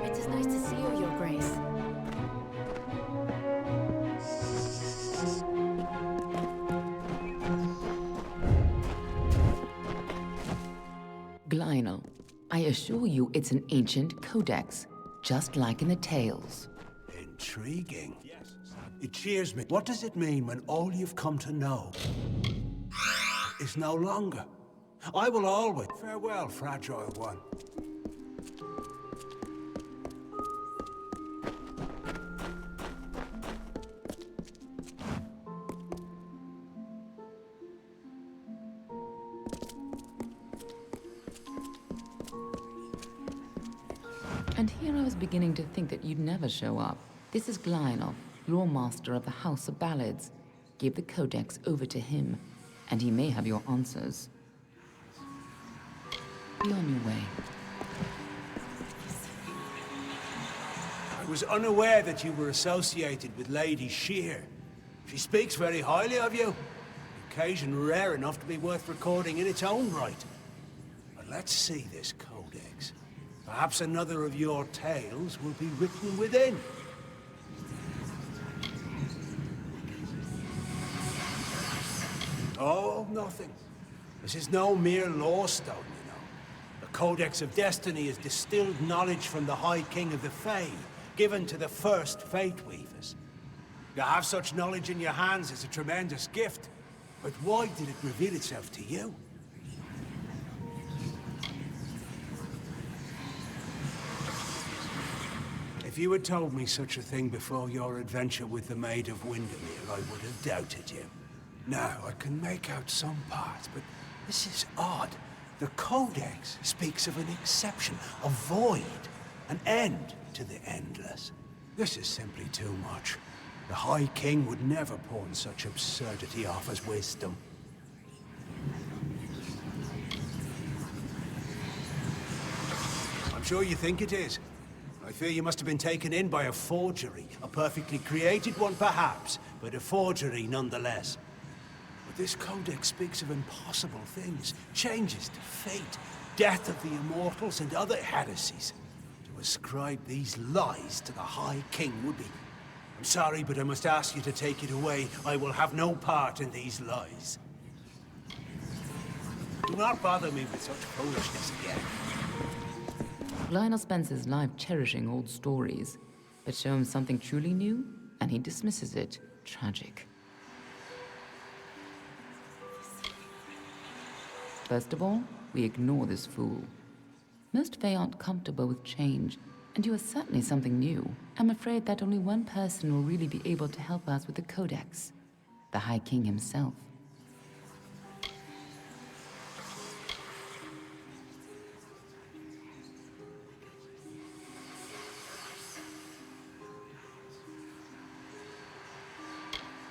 It is nice to see you, Your Grace. Glynel, I assure you it's an ancient codex, just like in the tales. Intriguing. It cheers me. What does it mean when all you've come to know is no longer? I will always... Farewell, fragile one. And here I was beginning to think that you'd never show up. This is Glynel, Lore Master of the House of Ballads. Give the codex over to him, and he may have your answers. Be on your way. I was unaware that you were associated with Lady Shear. She speaks very highly of you. Occasion rare enough to be worth recording in its own right. But let's see this codex. Perhaps another of your tales will be written within. Oh, nothing. This is no mere lawstone, you know. The Codex of Destiny is distilled knowledge from the High King of the Fae, given to the first Fate Weavers. To have such knowledge in your hands is a tremendous gift. But why did it reveal itself to you? If you had told me such a thing before your adventure with the Maid of Windermere, I would have doubted you. Now, I can make out some parts, but this is odd. The Codex speaks of an exception, a void, an end to the endless. This is simply too much. The High King would never pawn such absurdity off as wisdom. I'm sure you think it is. I fear you must have been taken in by a forgery. A perfectly created one, perhaps, but a forgery nonetheless. But this codex speaks of impossible things, changes to fate, death of the immortals, and other heresies. To ascribe these lies to the High King would be... I'm sorry, but I must ask you to take it away. I will have no part in these lies. Do not bother me with such foolishness again. Glynel spends his life cherishing old stories, but show him something truly new, and he dismisses it. Tragic. First of all, we ignore this fool. Most Fae aren't comfortable with change, and you are certainly something new. I'm afraid that only one person will really be able to help us with the Codex. The High King himself.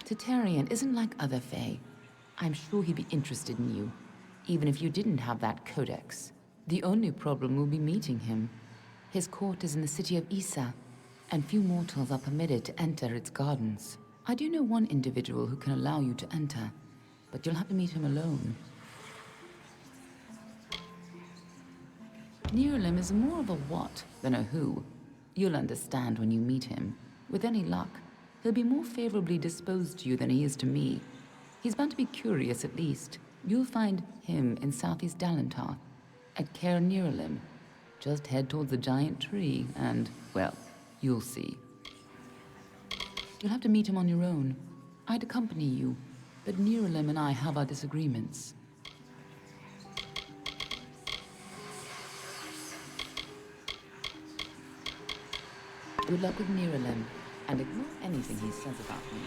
Titarian isn't like other Fae. I'm sure he'd be interested in you, even if you didn't have that codex. The only problem will be meeting him. His court is in the city of Issa, and few mortals are permitted to enter its gardens. I do know one individual who can allow you to enter, but you'll have to meet him alone. Nearlim is more of a what than a who. You'll understand when you meet him. With any luck, he'll be more favorably disposed to you than he is to me. He's bound to be curious at least. You'll find him in Southeast Dalentar, at Caer Nearlim. Just head towards the giant tree and, well, you'll see. You'll have to meet him on your own. I'd accompany you, but Nearlim and I have our disagreements. Good luck with Nearlim, and ignore anything he says about me.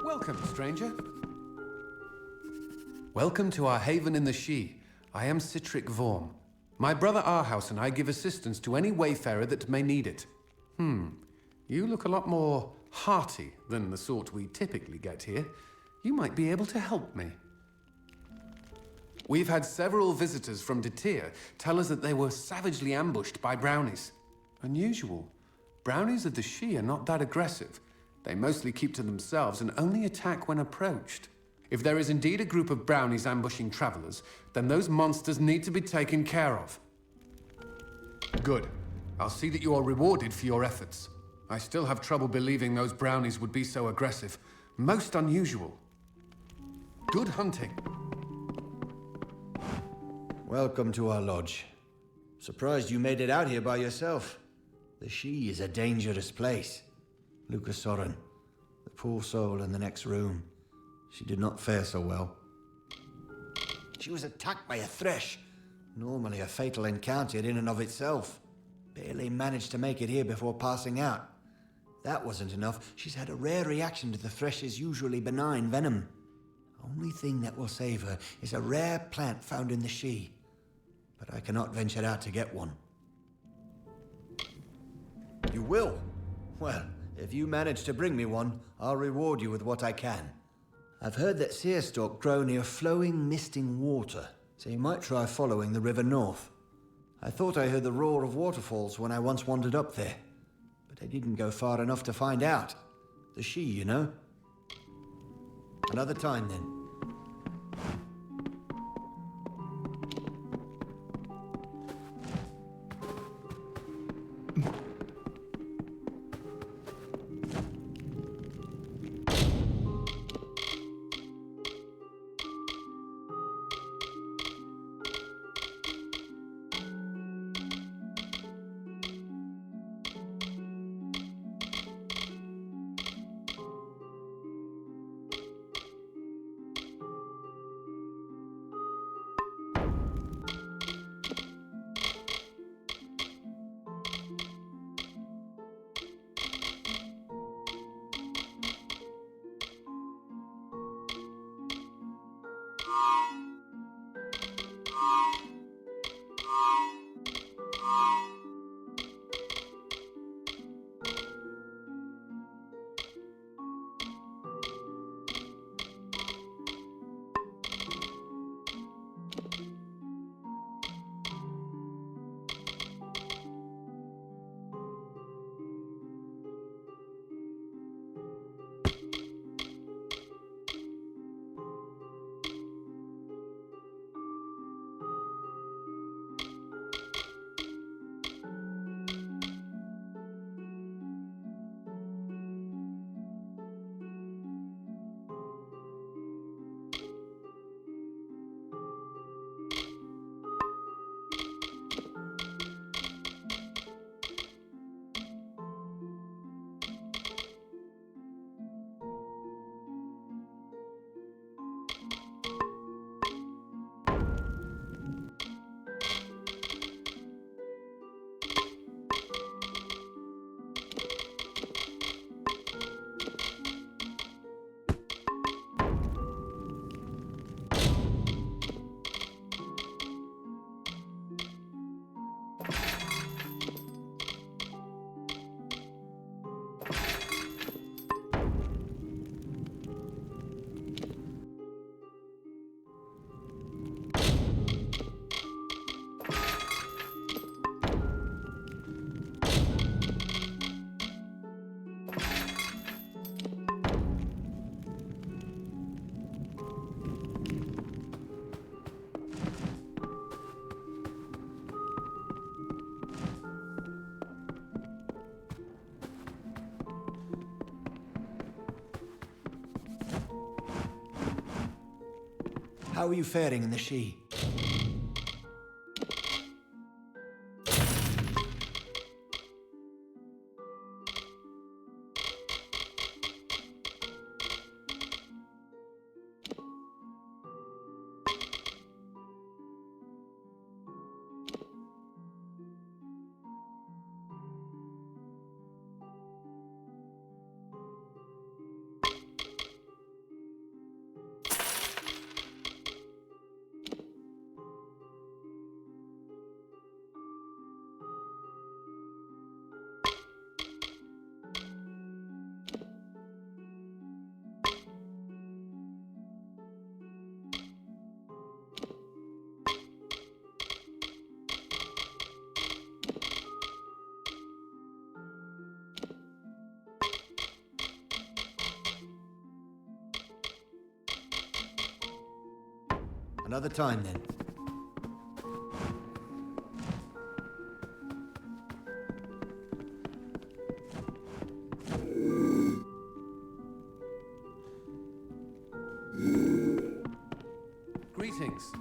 Welcome, stranger. Welcome to our haven in the She. I am Citric Vorm. My brother Arhaus and I give assistance to any wayfarer that may need it. You look a lot more hearty than the sort we typically get here. You might be able to help me. We've had several visitors from Detir tell us that they were savagely ambushed by brownies. Unusual. Brownies of the She are not that aggressive. They mostly keep to themselves and only attack when approached. If there is indeed a group of brownies ambushing travelers, then those monsters need to be taken care of. Good. I'll see that you are rewarded for your efforts. I still have trouble believing those brownies would be so aggressive. Most unusual. Good hunting. Welcome to our lodge. Surprised you made it out here by yourself. The She is a dangerous place. Lucas Soren, the poor soul in the next room. She did not fare so well. She was attacked by a thresh. Normally a fatal encounter in and of itself. Barely managed to make it here before passing out. That wasn't enough. She's had a rare reaction to the thresh's usually benign venom. Only thing that will save her is a rare plant found in the She. But I cannot venture out to get one. You will? Well, if you manage to bring me one, I'll reward you with what I can. I've heard that searstalk grow near flowing, misting water, so you might try following the river north. I thought I heard the roar of waterfalls when I once wandered up there, but I didn't go far enough to find out. The She, you know? Another time, then. How are you faring in the Sidhe? Another time, then. Greetings.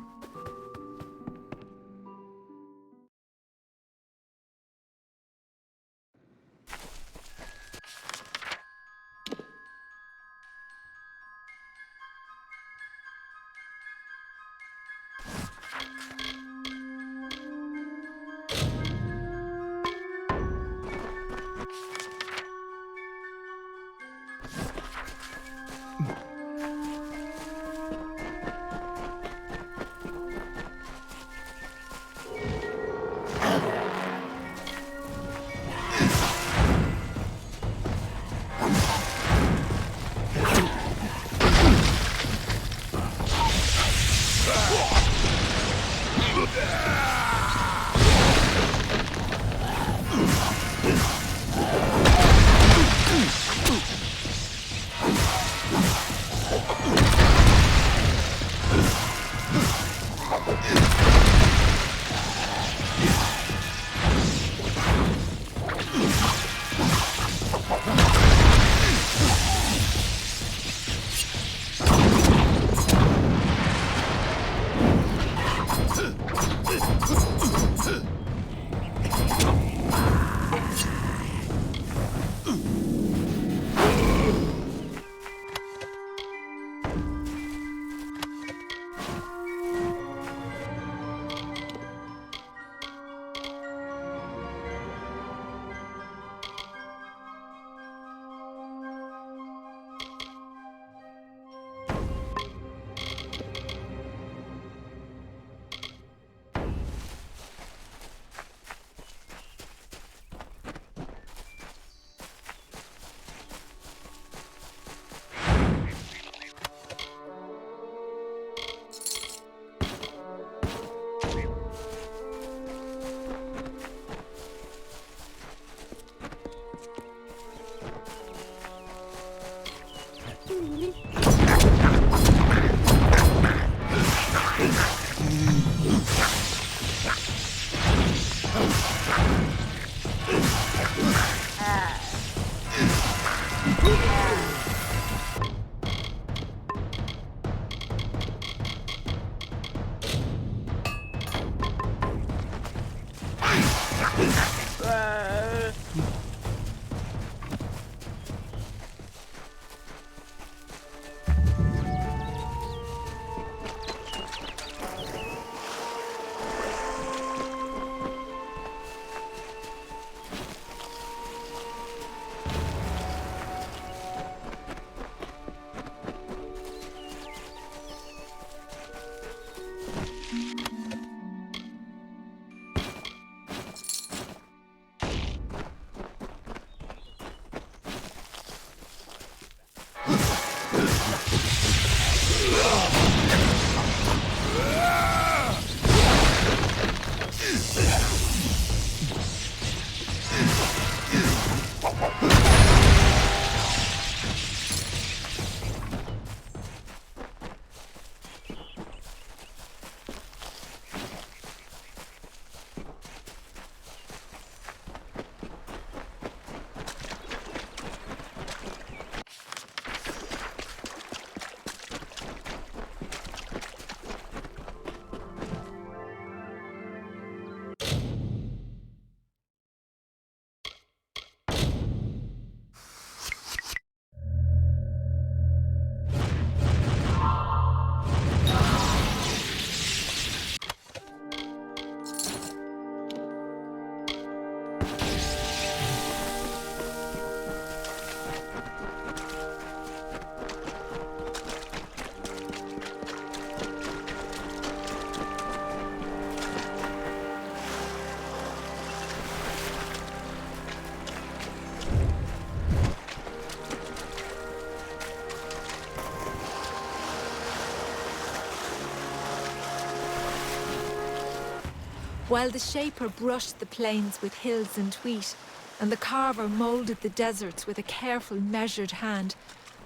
While the shaper brushed the plains with hills and wheat, and the carver moulded the deserts with a careful, measured hand,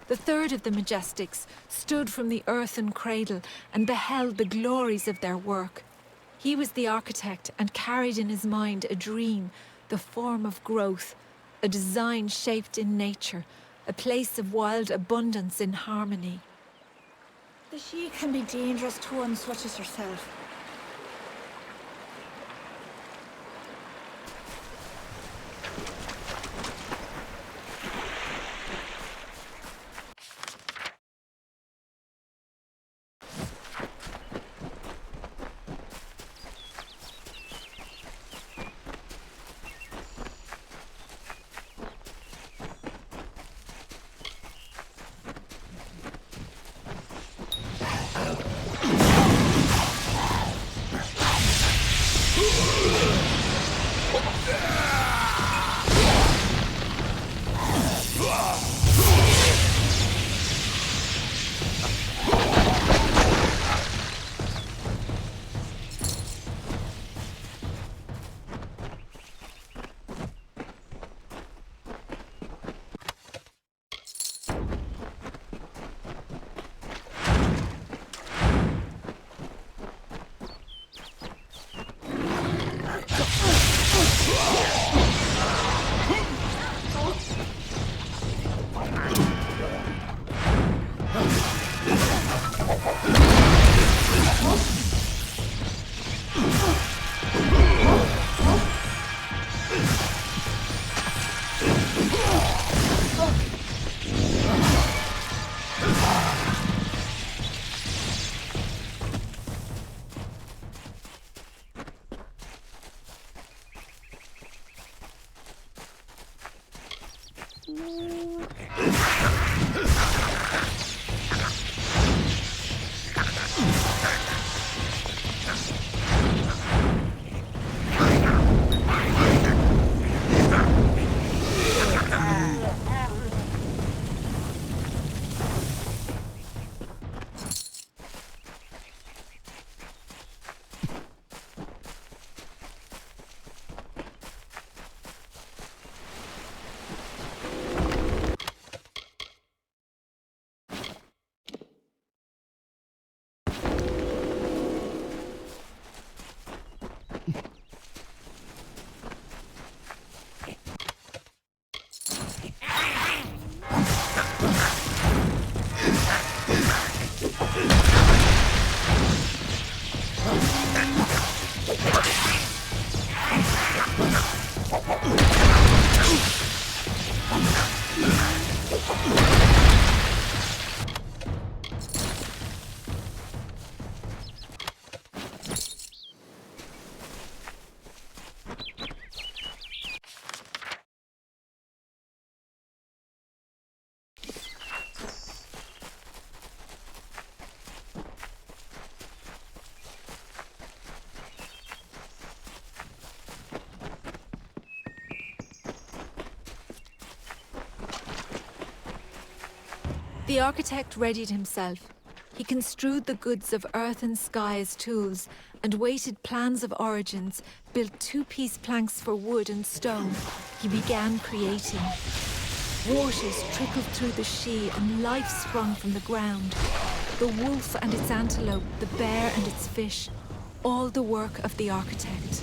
the third of the Majestics stood from the earthen cradle and beheld the glories of their work. He was the architect and carried in his mind a dream, the form of growth, a design shaped in nature, a place of wild abundance in harmony. The she can be dangerous to one such as herself. The architect readied himself. He construed the goods of earth and sky as tools, and weighted plans of origins, built two-piece planks for wood and stone. He began creating. Waters trickled through the She, and life sprung from the ground. The wolf and its antelope, the bear and its fish, all the work of the architect.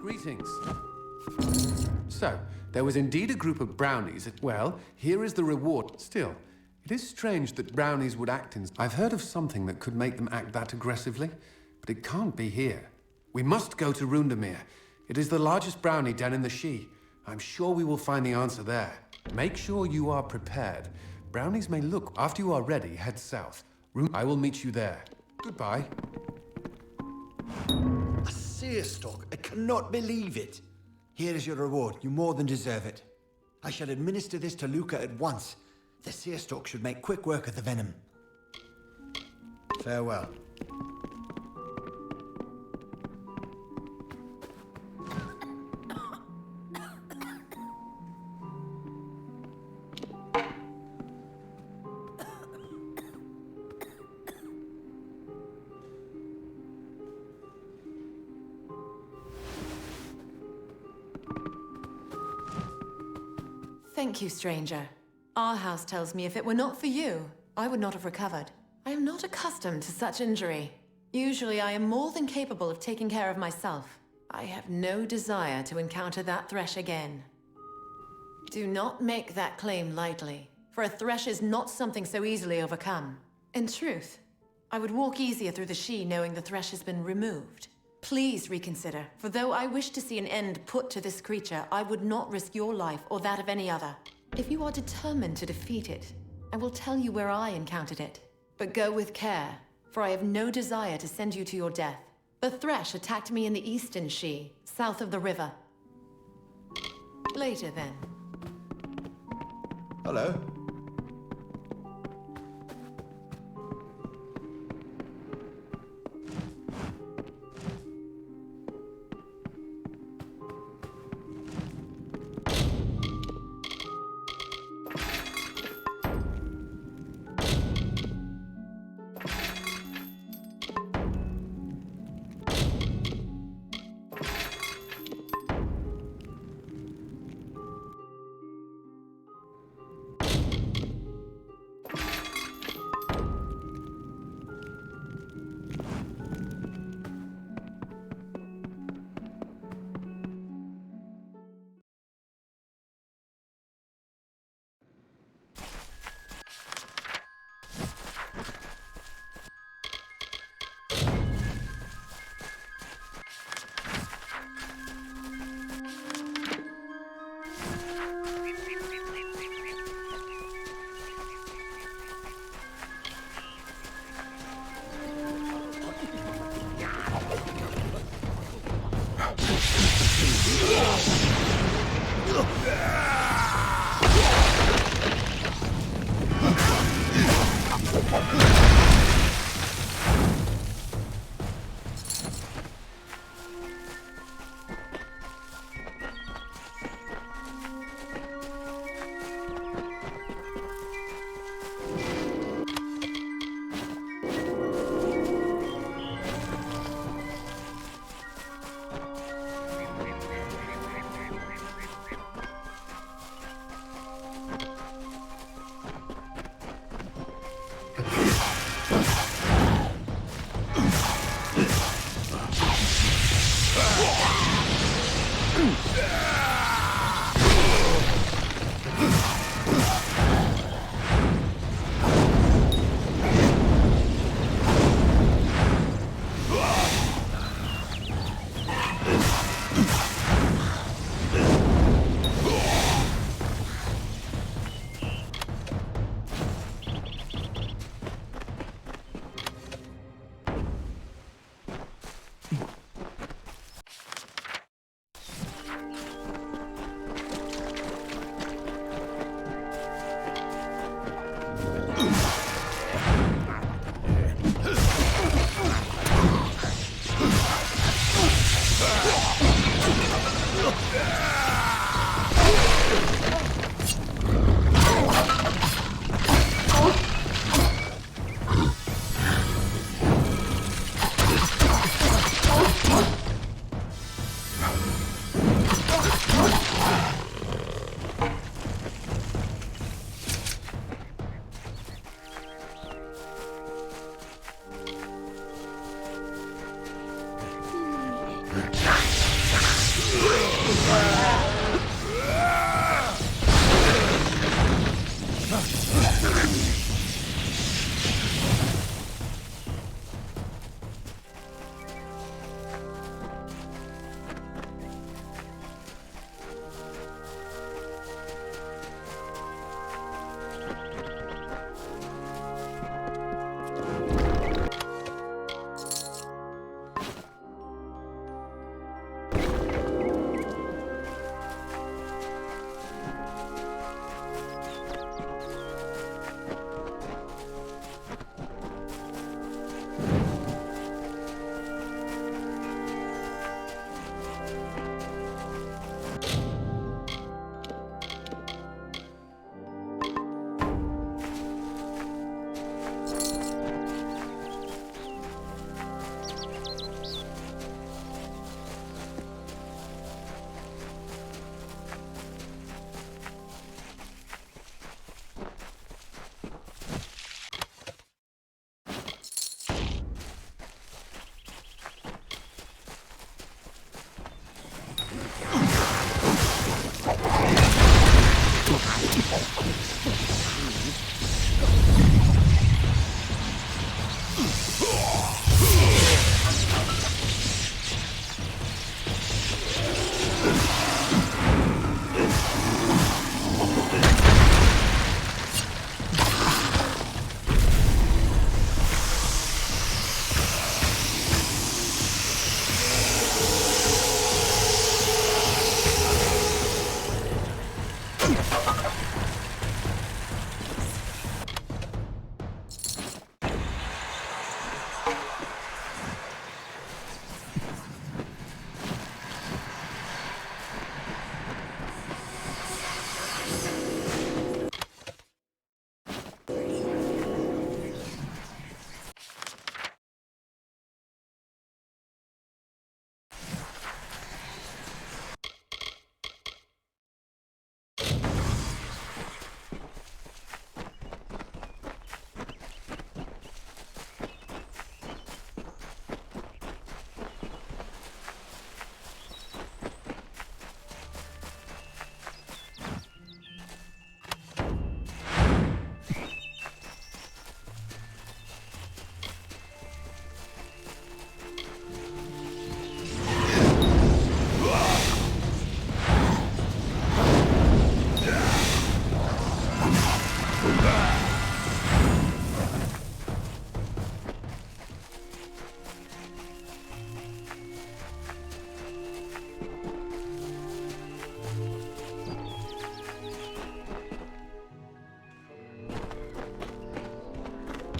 Greetings. So, there was indeed a group of brownies at... Well, here is the reward. Still, it is strange that brownies would act in... I've heard of something that could make them act that aggressively, but it can't be here. We must go to Rundermere. It is the largest brownie den in the She. I'm sure we will find the answer there. Make sure you are prepared. Brownies may look... After you are ready, head south. I will meet you there. Goodbye. A seerstalk? I cannot believe it. Here is your reward. You more than deserve it. I shall administer this to Luca at once. The seerstalk should make quick work of the venom. Farewell. Thank you, stranger. Our house tells me if it were not for you, I would not have recovered. I am not accustomed to such injury. Usually I am more than capable of taking care of myself. I have no desire to encounter that thresh again. Do not make that claim lightly, for a thresh is not something so easily overcome. In truth, I would walk easier through the She knowing the thresh has been removed. Please reconsider, for though I wish to see an end put to this creature, I would not risk your life or that of any other. If you are determined to defeat it, I will tell you where I encountered it. But go with care, for I have no desire to send you to your death. The thresh attacked me in the eastern She, south of the river. Later then. Hello.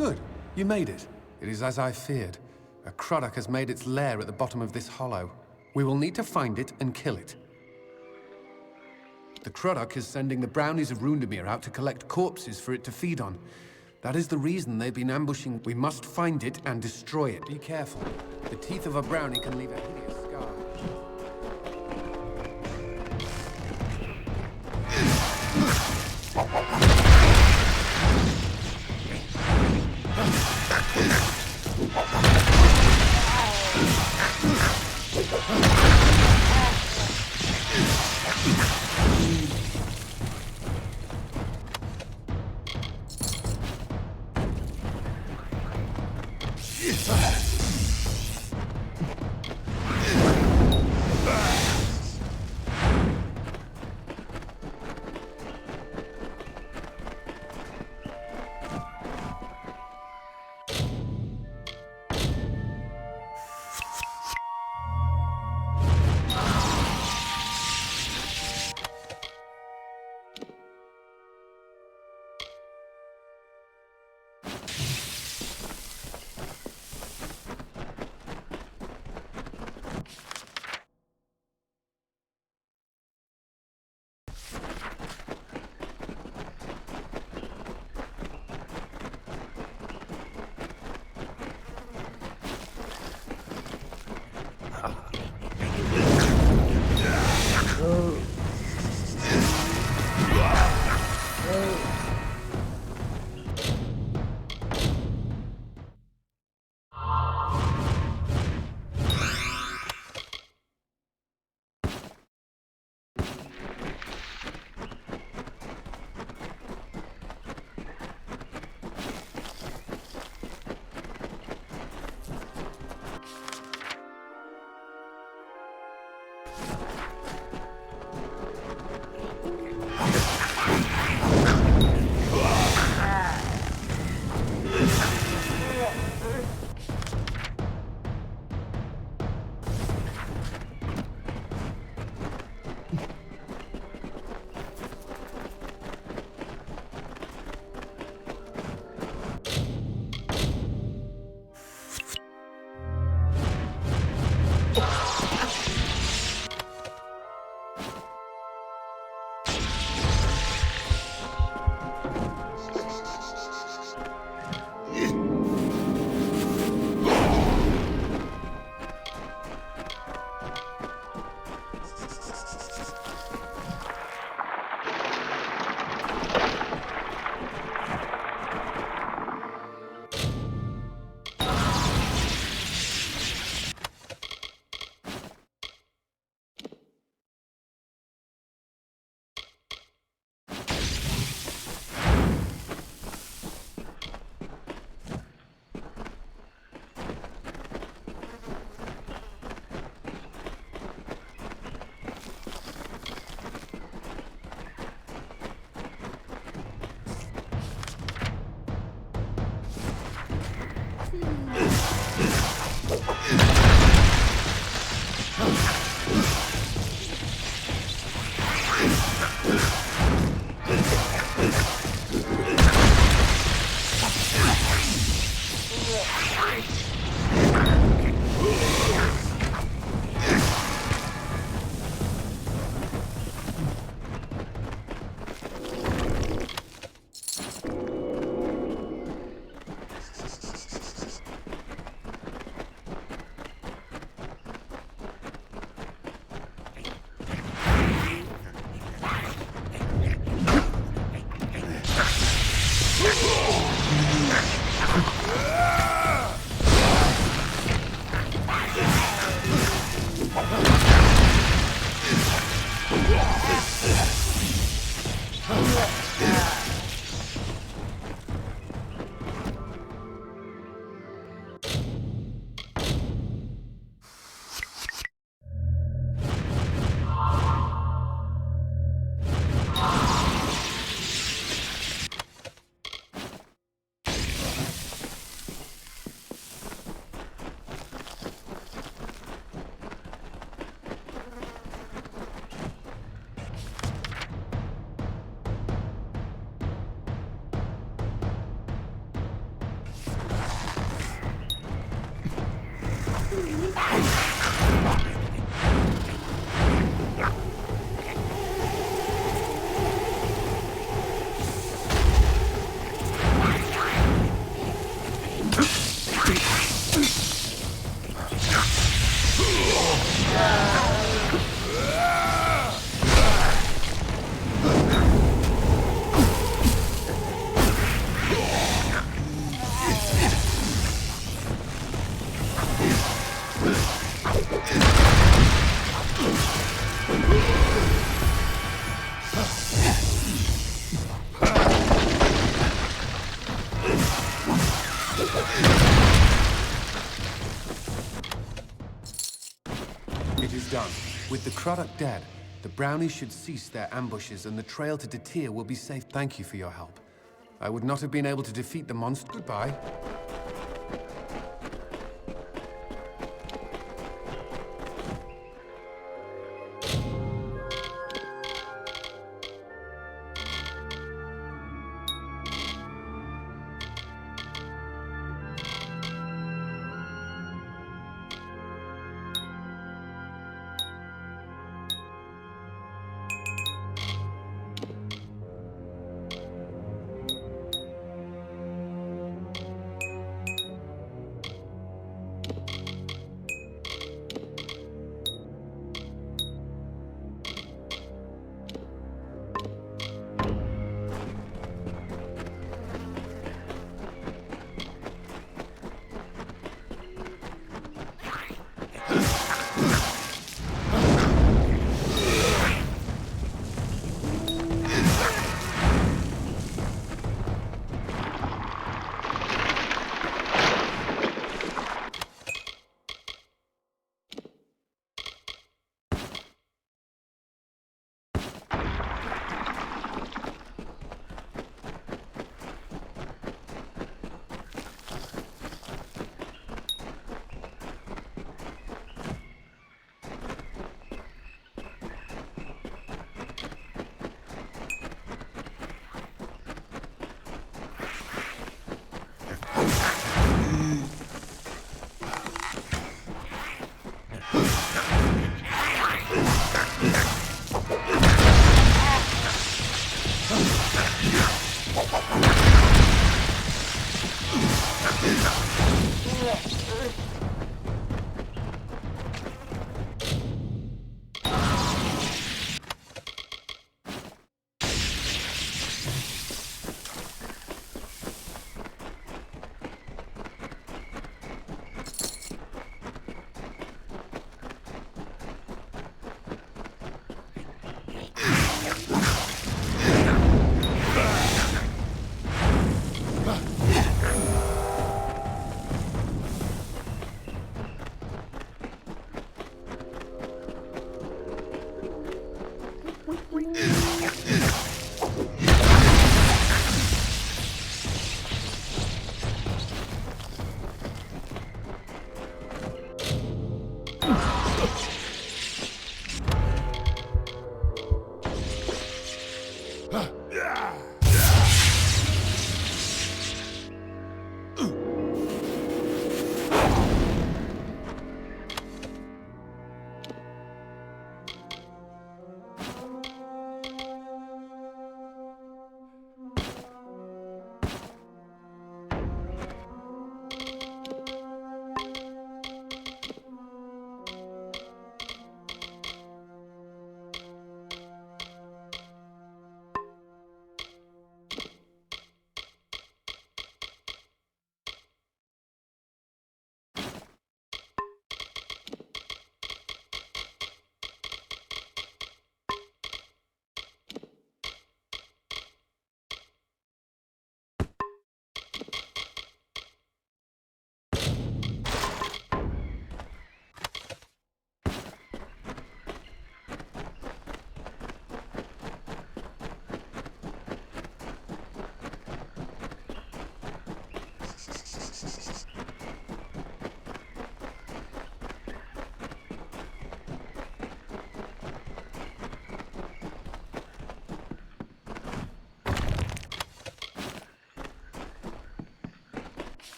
Good. You made it. It is as I feared. A Croddock has made its lair at the bottom of this hollow. We will need to find it and kill it. The Croddock is sending the brownies of Rundemir out to collect corpses for it to feed on. That is the reason they've been ambushing. We must find it and destroy it. Be careful. The teeth of a brownie can leave a hideous scar. It is done. With the Craddock dead, the brownies should cease their ambushes and the trail to Detir will be safe. Thank you for your help. I would not have been able to defeat the monster. Goodbye.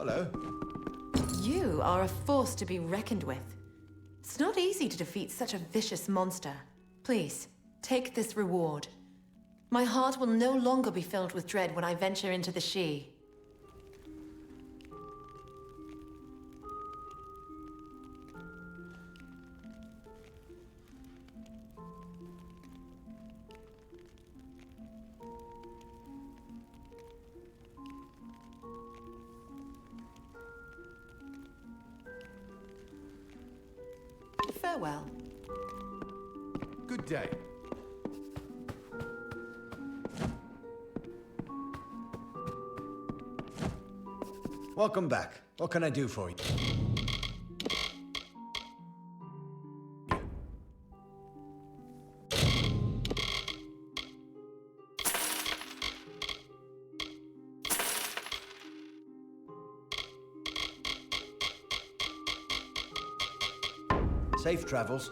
Hello. You are a force to be reckoned with. It's not easy to defeat such a vicious monster. Please, take this reward. My heart will no longer be filled with dread when I venture into the She. Farewell. Good day. Welcome back. What can I do for you? Safe travels.